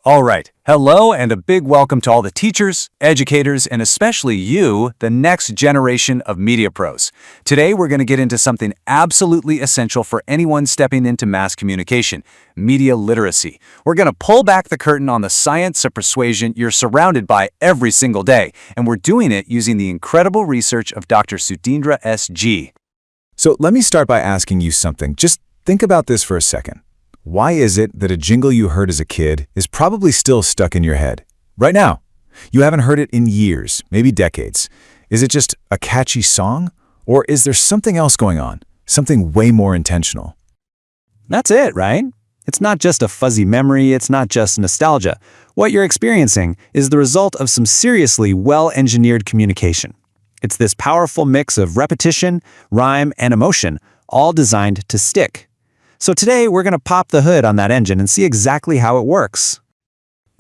All right, hello and a big welcome to all the teachers, educators, and especially you, the next generation of media pros. Today we're going to get into something absolutely essential for anyone stepping into mass communication, media literacy. We're going to pull back the curtain on the science of persuasion you're surrounded by every single day, and we're doing it using the incredible research of Dr. Sudheendra S G. So let me start by asking you something. Just think about this for a second. Why is it that a jingle you heard as a kid is probably still stuck in your head? Right now. You haven't heard it in years, maybe decades. Is it just a catchy song? Or is there something else going on? Something way more intentional? That's it, right? It's not just a fuzzy memory, it's not just nostalgia. What you're experiencing is the result of some seriously well-engineered communication. It's this powerful mix of repetition, rhyme, and emotion, all designed to stick. So today, we're going to pop the hood on that engine and see exactly how it works.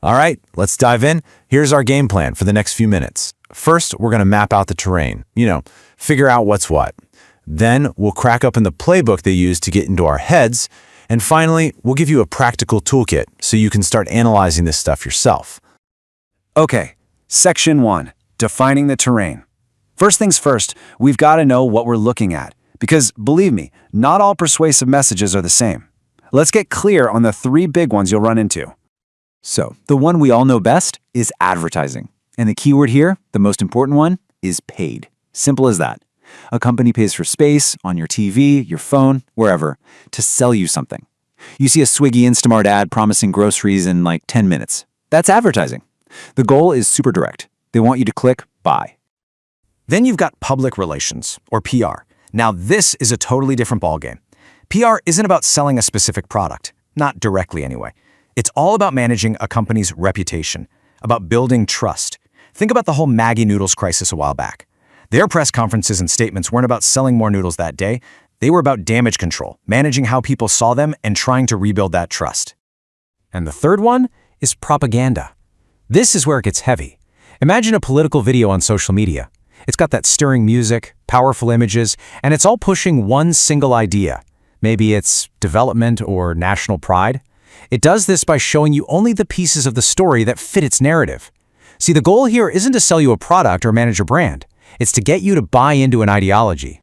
All right, let's dive in. Here's our game plan for the next few minutes. First, we're going to map out the terrain, figure out what's what. Then, we'll crack open the playbook they use to get into our heads. And finally, we'll give you a practical toolkit so you can start analyzing this stuff yourself. Okay, Section 1, Defining the Terrain. First things first, we've got to know what we're looking at. Because, believe me, not all persuasive messages are the same. Let's get clear on the three big ones you'll run into. So, the one we all know best is advertising. And the keyword here, the most important one, is paid. Simple as that. A company pays for space, on your TV, your phone, wherever, to sell you something. You see a Swiggy Instamart ad promising groceries in like 10 minutes. That's advertising. The goal is super direct. They want you to click buy. Then you've got public relations, or PR. Now, this is a totally different ballgame. PR isn't about selling a specific product, not directly anyway. It's all about managing a company's reputation, about building trust. Think about the whole Maggi noodles crisis a while back. Their press conferences and statements weren't about selling more noodles that day. They were about damage control, managing how people saw them and trying to rebuild that trust. And the third one is propaganda. This is where it gets heavy. Imagine a political video on social media. It's got that stirring music, powerful images, and it's all pushing one single idea. Maybe it's development or national pride. It does this by showing you only the pieces of the story that fit its narrative. See, the goal here isn't to sell you a product or manage a brand. It's to get you to buy into an ideology.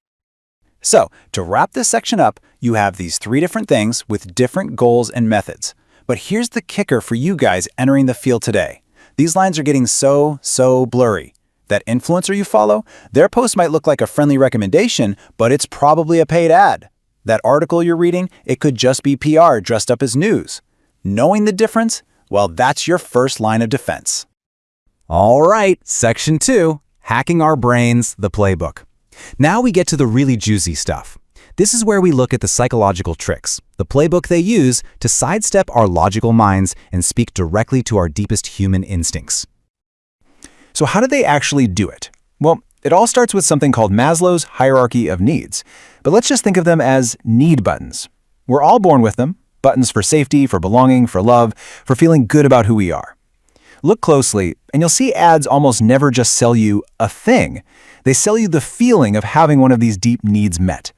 So, to wrap this section up, you have these three different things with different goals and methods. But here's the kicker for you guys entering the field today. These lines are getting so blurry. That influencer you follow, their post might look like a friendly recommendation, but it's probably a paid ad. That article you're reading, it could just be PR dressed up as news. Knowing the difference, well, that's your first line of defense. All right, Section 2, Hacking Our Brains, the Playbook. Now we get to the really juicy stuff. This is where we look at the psychological tricks, the playbook they use to sidestep our logical minds and speak directly to our deepest human instincts. So how do they actually do it? Well, it all starts with something called Maslow's hierarchy of needs. But let's just think of them as need buttons. We're all born with them, buttons for safety, for belonging, for love, for feeling good about who we are. Look closely, and you'll see ads almost never just sell you a thing. They sell you the feeling of having one of these deep needs met.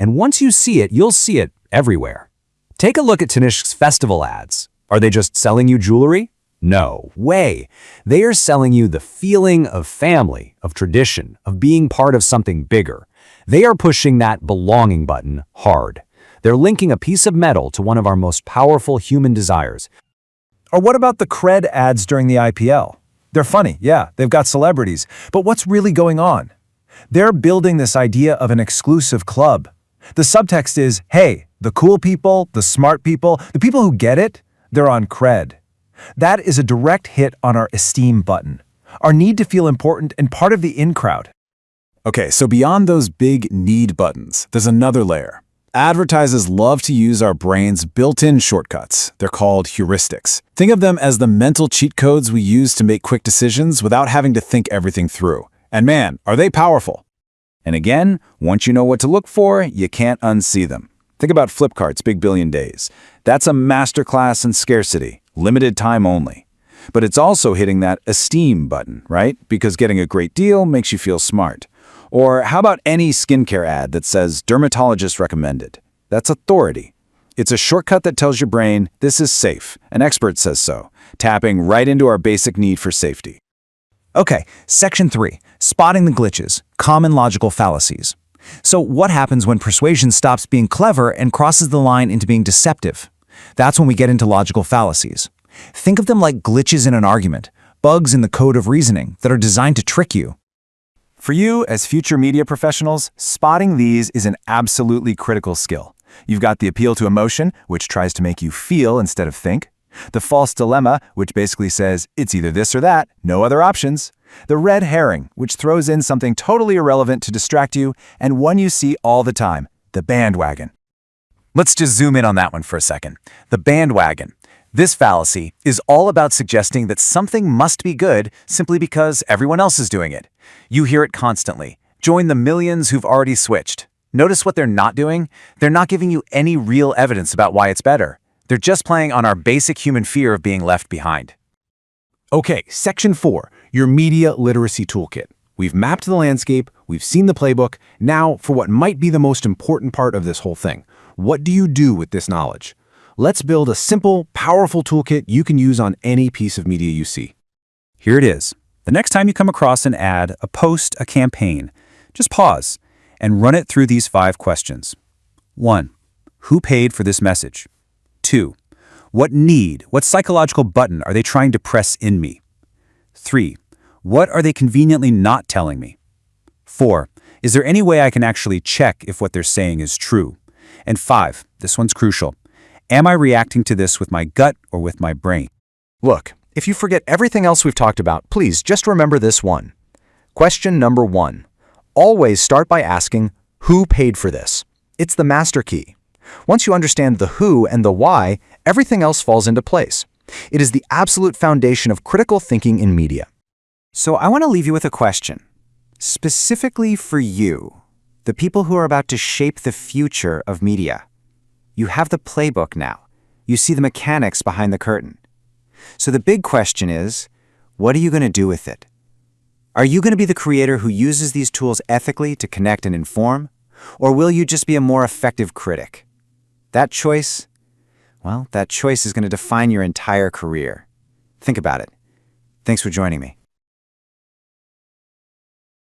And once you see it, you'll see it everywhere. Take a look at Tanishq's festival ads. Are they just selling you jewelry? No way. They are selling you the feeling of family, of tradition, of being part of something bigger. They are pushing that belonging button hard. They're linking a piece of metal to one of our most powerful human desires. Or what about the cred ads during the IPL? They're funny, yeah, they've got celebrities. But what's really going on? They're building this idea of an exclusive club. The subtext is, hey, the cool people, the smart people, the people who get it, they're on cred. That is a direct hit on our esteem button, our need to feel important and part of the in-crowd. Okay, so beyond those big need buttons, there's another layer. Advertisers love to use our brain's built-in shortcuts. They're called heuristics. Think of them as the mental cheat codes we use to make quick decisions without having to think everything through. And man, are they powerful. And again, once you know what to look for, you can't unsee them. Think about Flipkart's Big Billion Days. That's a masterclass in scarcity, limited time only. But it's also hitting that esteem button, right? Because getting a great deal makes you feel smart. Or how about any skincare ad that says dermatologist recommended? That's authority. It's a shortcut that tells your brain, this is safe. An expert says so, tapping right into our basic need for safety. Okay, section 3, spotting the glitches, common logical fallacies. So what happens when persuasion stops being clever and crosses the line into being deceptive? That's when we get into logical fallacies. Think of them like glitches in an argument, bugs in the code of reasoning that are designed to trick you. For you, as future media professionals, spotting these is an absolutely critical skill. You've got the appeal to emotion, which tries to make you feel instead of think. The false dilemma, which basically says, it's either this or that, no other options. The red herring, which throws in something totally irrelevant to distract you, and one you see all the time, the bandwagon. Let's just zoom in on that one for a second. The bandwagon. This fallacy is all about suggesting that something must be good simply because everyone else is doing it. You hear it constantly. Join the millions who've already switched. Notice what they're not doing? They're not giving you any real evidence about why it's better. They're just playing on our basic human fear of being left behind. Okay, section 4, your media literacy toolkit. We've mapped the landscape, we've seen the playbook. Now, for what might be the most important part of this whole thing. What do you do with this knowledge? Let's build a simple, powerful toolkit you can use on any piece of media you see. Here it is. The next time you come across an ad, a post, a campaign, just pause and run it through these 5 questions. 1. Who paid for this message? 2. What psychological button are they trying to press in me? 3. What are they conveniently not telling me? 4. Is there any way I can actually check if what they're saying is true? And 5, this one's crucial. Am I reacting to this with my gut or with my brain? Look, if you forget everything else we've talked about, please just remember this one. Question number 1. Always start by asking, who paid for this? It's the master key. Once you understand the who and the why, everything else falls into place. It is the absolute foundation of critical thinking in media. So I want to leave you with a question. Specifically for you, the people who are about to shape the future of media. You have the playbook now. You see the mechanics behind the curtain. So the big question is, what are you going to do with it? Are you going to be the creator who uses these tools ethically to connect and inform? Or will you just be a more effective critic? That choice is going to define your entire career. Think about it. Thanks for joining me.